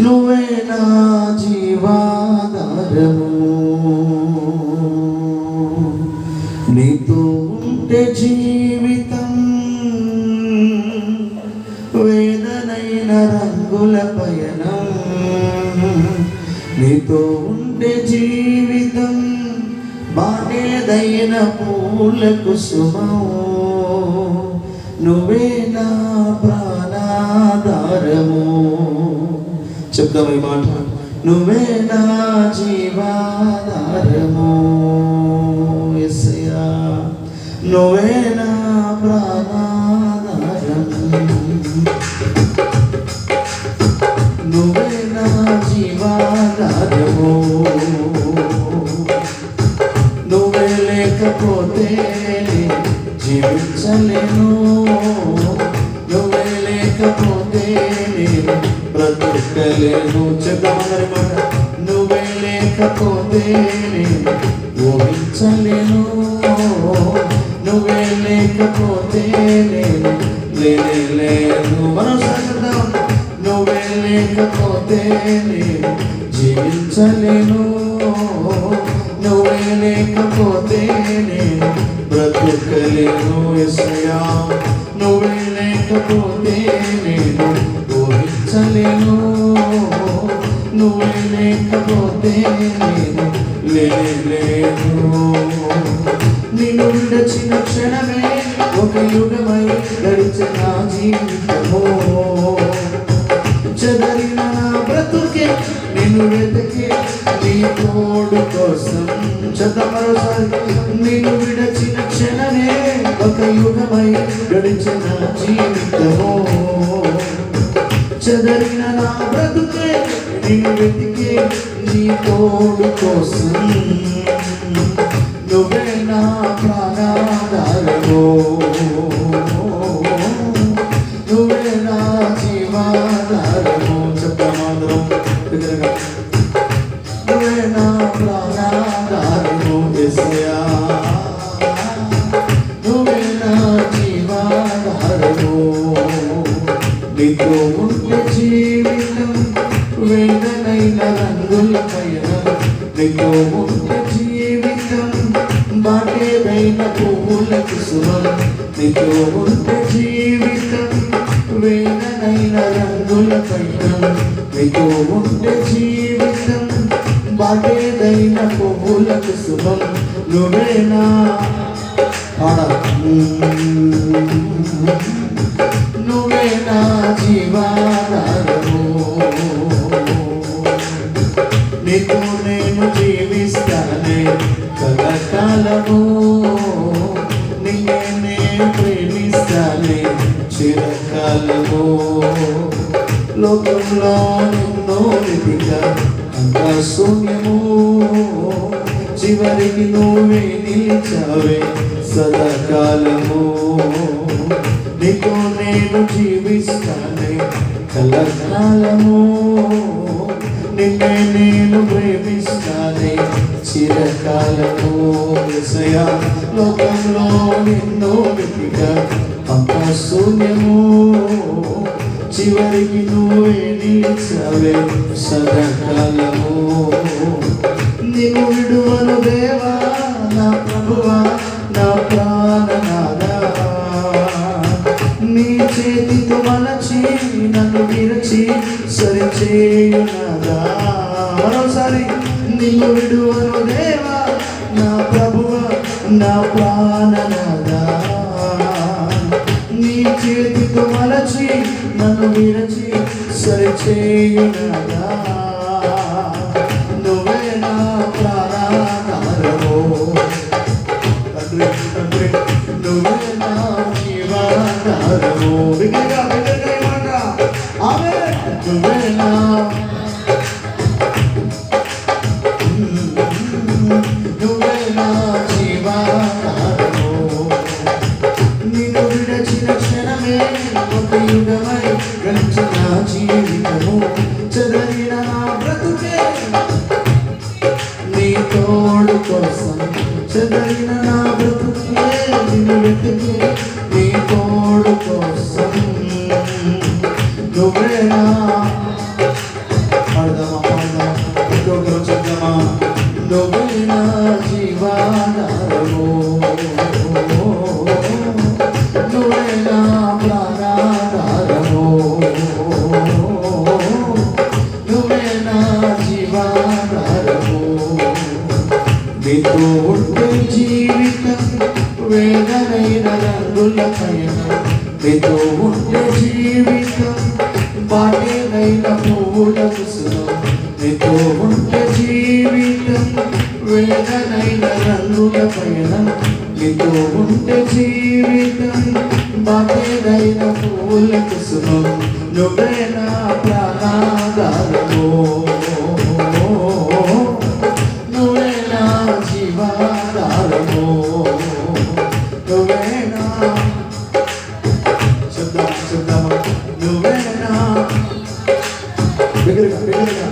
నువ్వే నా జీవాధారము, నీతో ఉంటే జీవితం వేదనైన రంగుల పయనం, నీతో ఉంటే జీవితం బాటేదైన పూల కుసుమం, నువ్వే నా ప్రాణాధారము. చెప్దాం ఈ మాట, నువ్వే నా జీవాధారము యేసయ్యా, నువ్వే నా ప్రాణాధారము, నువ్వే నా జీవాధారము, నువ్వే లేకపోతే జీవించలేను, నువ్వే లేకపోతే నేను బ్రతకలేను. చెప్దామన్నరి మాట, నువ్వే లేకపోతే నేను ఊహించలేను, నువ్వే లేకపోతే నేను లేను. మరోసారి చెప్దాం, నువ్వే లేకపోతే నేను జీవించలేను, నువ్వే లేకపోతే నేను బ్రతకలేను యేసయ్యా, నువ్వే లేకపోతే నేను ఊహించలేను, నువ్వే లేకపోతే నేను లేను. నిన్ను విడచిన క్షణమే ఒక యుగమై గడిచిన జీవితము, చెదరిన నా బ్రతుకే నిన్ను వెతికే నీ తోడు కోసం. మరోసారి, నిన్ను విడచిన క్షణమే ఒక యుగమై గడిచిన జీవితము, చెదరిన నా బ్రతుకే నిన్ను వెతికే నీ తోడు కోసం, నువ్వే నా ప్రాణాధారము, నువ్వే నా జీవాధారము. చెప్తామాంధ్రం దగ్గరగా, నువ్వే నా ప్రాణాధారము యేసయ్యా, నువ్వే నా జీవాధారము, నీతో ఉంటే జీవితం వేదనైన రంగుల పయనం, నీతో ఉంటే జీవితం బాటేదైన పువ్వుల కుసుమం, నీతో ఉంటే జీవితం వేదనైన రంగుల పయనం, నీతో ఉంటే జీవితం బాటేదైన పువ్వుల కుసుమం, నువ్వే నా నువ్వే నా జీవాధారము, నీతో నేను జీవిస్తానే కలకాలము, నిన్నే నేను ప్రేమిస్తానే చిరకాలము, లోకంలో నిన్నో వెతికా అంతా శూన్యము, చివరికి నువ్వే నిలిచావే సదాకాలము, నీతో నేను జీవిస్తానే కలకాలము, నిన్నే నేను ప్రేమిస్తానే చిరకాలము యేసయ్యా, లోకంలో నిన్నో వెతికా అంతా శూన్యము, చివరికి నువ్వే నిలిచావే సదాకాలము, నిన్ను విడువను దేవా నా ప్రభువా నా ప్రాణనాథా, నీ చేతితో మలచి నన్ను విరచి సరిచేయునాదా. మరోసారి, నిన్ను విడువను దేవా నా ప్రభువా నా ప్రాణనాథా, నీ చేతితో మలచి నన్ను విరచి సరిచేయునాదా, నువ్వే నా ప్రాణాధారము, తండ్రి తండ్రి నువ్వే నా జీవాధారము. బిడ్డగా మాట ఆమేన్. నువ్వే నా నువ్వే నా జీవాధారము, నిన్ను విడచిన క్షణమే ఒక యుగమై గడిచిన జీవితము, చెదరిన నా బ్రతుకే నీ తోడు కోసం, చెదరిన నా బ్రతుకే నిన్ను వెతికే నీ తోడు కోసం, నువ్వు నువ్వేనా పాడదామా పాడదామా ఇంకొకరు చెప్దామా నువ్వేనా జీవాధారము నువ్వేనా ప్రాణాధారము నువ్వేనా జీవాధారము నీతో ఉంటే జీవితం వేదనైన రంగుల పయనం నీతో ఉంటే జీవితం బాటేనైన పువ్వుల కుసుమం నీతో ఉంటే జీవితం వేదనైన రంగుల పయనం నీతో ఉంటే జీవితం బాటేనైన పువ్వుల కుసుమం నువ్వేనా ప్రాణాధారము నువ్వేనా జీవాధారము నువ్వేనా చెప్దామా నువ్వేనా బిగ్గరగా